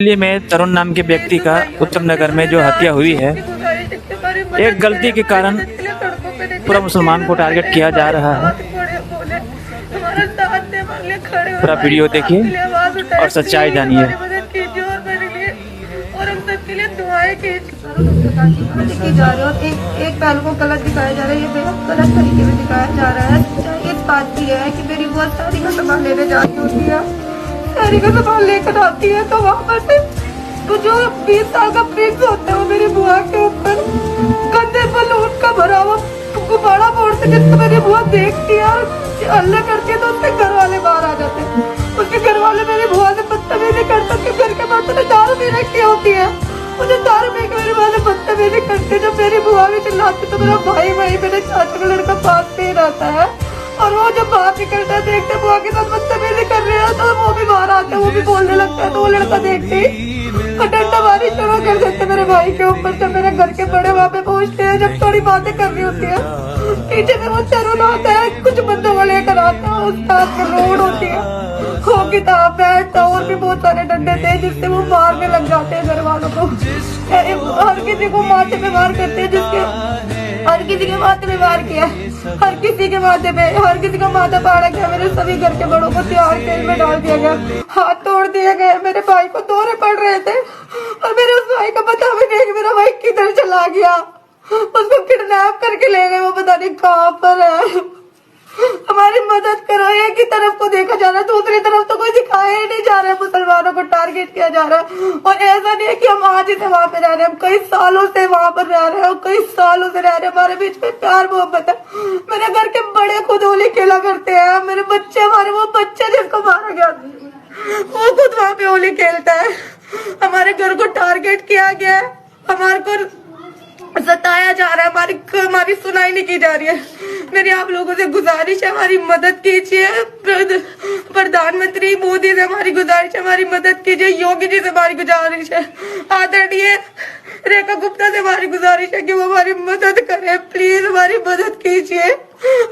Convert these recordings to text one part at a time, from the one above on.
दिल्ली में तरुण नाम के व्यक्ति का उत्तम नगर में जो हत्या हुई है, एक गलती के कारण पूरा मुसलमान को टारगेट किया जा रहा है। पूरा वीडियो देखिए और सच्चाई जानिए। एक पहलू को गलत दिखाया जा रहा है, ये बेहद गलत तरीके में दिखाया जा रहा है। इस बात की है कि मेरी बुआ शादी का सामान लेने जाती होती है, शादी का सामान लेकर आती है, तो वहाँ पर से तो जो 20 साल का प्रिंस होता है वो मेरी बुआ के ऊपर गंदे बलून का भरा हुआ गुब्बारा फोड़ते, जिसको मेरी बुआ देखती है और हल्ला करती है तो उसके घर वाले बाहर आ जाते हैं। उसके घर वाले मेरी बुआ से बदतमीजी करते, उसके घर के बाद तो दारू पी रखी होती है, मुझे दारू पी के मेरे बुआ से बदतमीजी करते। जब मेरी बुआ भी चिल्लाती तो मेरा भाई मेरे चाचा का लड़का पास पे रहता है, और वो जब बाहर निकलता है देखते बुआ के साथ बदतमीजी कर रहे हैं तो वो भी बाहर आता है, वो भी बोलने लगता है, तो वो लड़का देखते और डंडा मारी शुरू कर देते मेरे भाई के ऊपर। जब मेरे घर के बड़े वहाँ पे पहुँचते हैं, जब थोड़ी बातें करनी होती है, पीछे से वो तरुण आता है, कुछ बंदों को लेकर आता है, उसके हाथ में रोड होती है, वो किताब बैठ और भी बहुत सारे डंडे थे जिससे वो मारने लग जाते हैं घर वालों को। हर किसी को माथे पे वार करते हैं, जिसके हर किसी के माथे पे वार किया, हर किसी के माथे पे, हर किसी का माथा फाड़ा गया। मेरे सभी घर के बड़ों को तिहाड़ जेल में डाल दिया गया, हाथ तोड़ दिए गए। मेरे भाई को दौरे पड़ रहे थे और मेरे उस भाई का पता भी नहीं कि मेरा भाई किधर चला गया। उसको किडनैप करके ले गए, वो पता नहीं कहाँ पर है। हमारी मदद करो। एक ही तरफ को देखा जा रहा है, दूसरी तरफ तो कोई दिखाया ही नहीं जा रहा है। मुसलमानों को टारगेट किया जा रहा है, और ऐसा नहीं है कि हम आज ही से वहाँ पे रह रहे हैं, हम कई सालों से वहाँ पर रह रहे हैं, कई सालों से रह रहे हैं। हमारे बीच में प्यार मोहब्बत है। मेरे घर के बड़े खुद होली खेला करते हैं, मेरे बच्चे, हमारे वो बच्चे जिसको मारा गया वो खुद वहाँ पे होली खेलता है। हमारे घर को टारगेट किया गया है, हमारे को सताया जा रहा है, हमारी सुनाई नहीं की जा रही है। मेरी आप लोगों से गुजारिश है, हमारी मदद कीजिए। प्रधानमंत्री मोदी से हमारी गुजारिश है, हमारी मदद कीजिए। योगी जी से हमारी गुजारिश है, आदरणीय रेखा गुप्ता से हमारी गुजारिश है कि वो हमारी मदद करे। प्लीज हमारी मदद कीजिए।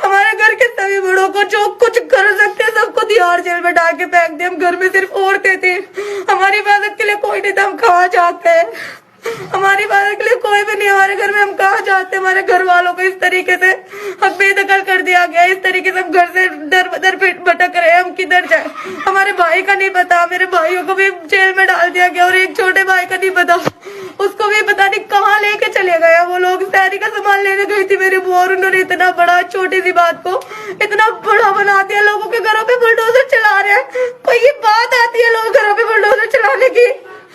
हमारे घर के सभी बड़ों को जो कुछ कर सकते हैं सबको तिहाड़ जेल में डाल के फेंक दे। हम घर में सिर्फ औरतें थे, हमारी मदद के लिए कोई नहीं था। हम कहाँ जाते हैं, हमारी मदद के लिए कोई भी नहीं हमारे घर में, हम कहाँ जाते हैं। हमारे घर वालों को इस तरीके से हम बेदखल कर दिया गया, इस तरीके से हम घर से दर बदर भटक रहे हैं, हम किधर जाए। हमारे भाई का नहीं पता, मेरे भाइयों को भी जेल में डाल दिया गया, और एक छोटे भाई का नहीं पता, उसको भी पता नहीं कहाँ लेके चले गए वो लोग। शहरी का सामान लेने गई थी मेरी बुआ, और उन्होंने इतना बड़ा, छोटी सी बात को इतना बड़ा बना दिया। लोगों के घरों पे बुलडोजर चला रहे हैं, कोई ये बात आती है लोग घरों पे बुलडोजर चलाने की?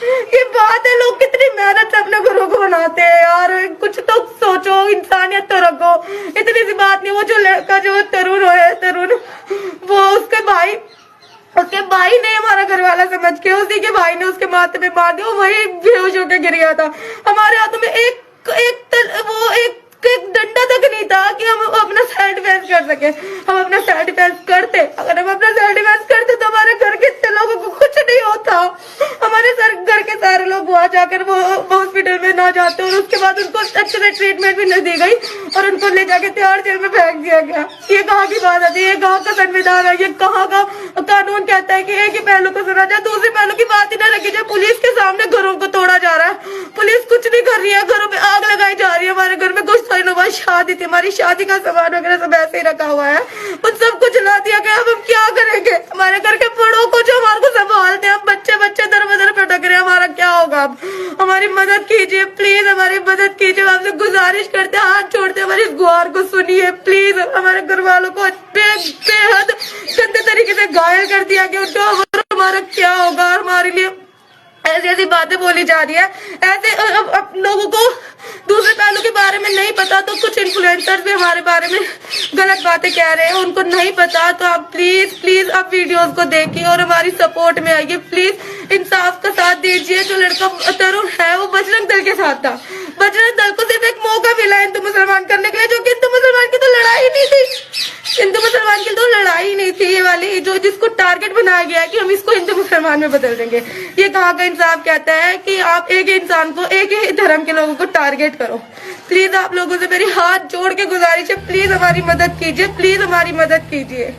ये बात है? लोग कितनी मेहनत से अपने घरों को बनाते हैं यार, कुछ तो सोचो, इंसानियत तो रखो। इतनी सी बात नहीं। वो जो लड़का जो तरुण है, तरुण, वो उसके भाई ने हमारा घर वाला समझ के उसी के भाई ने उसके माथे पे मार दिया, वही बेहोश होकर गिर गया था। हमारे हाथों में एक डंडा तक नहीं था कि हम अपना सेल्फ डिफेंस कर सके। हम अपना सेल्फ डिफेंस करते, अगर हम अपना सेल्फ डिफेंस करते तो हमारे घर के इतने लोगों को कुछ नहीं होता। हमारे घर के सारे लोग वहाँ जाकर वो हॉस्पिटल में ना जाते, और उसके बाद उनको अच्छे से ट्रीटमेंट भी नहीं दी गई, और उनको ले जाके तिहाड़ जेल में फेंक दिया गया। ये कहाँ की बात आती है? ये कहाँ का संविधान है? ये कहाँ का कानून कहता है कि एक ही पहलू को सुना जाए, दूसरे पहलू की बात ही न रखी जाए? पुलिस के सामने घरों को तोड़ा जा रहा है, पुलिस कुछ नहीं कर रही है, घरों में आग लगाई जा रही है। हमारे घर में कुछ दिनों बाद शादी थी, हमारी शादी का सामान वगैरह सब ऐसे ही रखा हुआ है, उन सबको जला दिया गया। अब हम क्या करेंगे? हमारे घर के बड़ों को जो हमारे को संभालते हैं, बच्चे दर बदर भटक रहे हैं, हमारा क्या होगा? अब हमारी मदद कीजिए, प्लीज हमारी मदद कीजिए। आपसे गुजारिश करते हैं, हाथ छोड़ते हैं, हमारी इस गुहार को सुनिए प्लीज। हमारे घर वालों को बेहद गंदे तरीके से घायल कर दिया गया, उनको हमारा क्या होगा? और हमारे लिए ऐसी ऐसी बातें बोली जा रही है, ऐसे अब लोगों को दूसरे पहलू के बारे में नहीं पता, तो कुछ इन्फ्लुएंसर भी हमारे बारे में गलत बातें कह रहे हैं, उनको नहीं पता। तो आप प्लीज आप वीडियोस को देखिए और हमारी सपोर्ट में आइए। प्लीज इंसाफ का साथ दीजिए। जो लड़का तरुण है वो बजरंग दल के साथ था, बजरंग दल को सिर्फ एक मौका मिला हिंदू मुसलमान करने के लिए, जो कि हिंदू मुसलमान की तो लड़ाई नहीं थी, हिंदू मुसलमान की तो लड़ाई नहीं थी ये वाली, जो जिसको टारगेट बनाया गया है कि हम इसको हिंदू मुसलमान में बदल देंगे। ये कहाँ का इंसाफ कहता है कि आप एक ही इंसान को, एक ही धर्म के लोगों को टारगेट करो। प्लीज आप लोगों से मेरी हाथ जोड़ के गुजारिश है, प्लीज हमारी मदद कीजिए, प्लीज हमारी मदद कीजिए।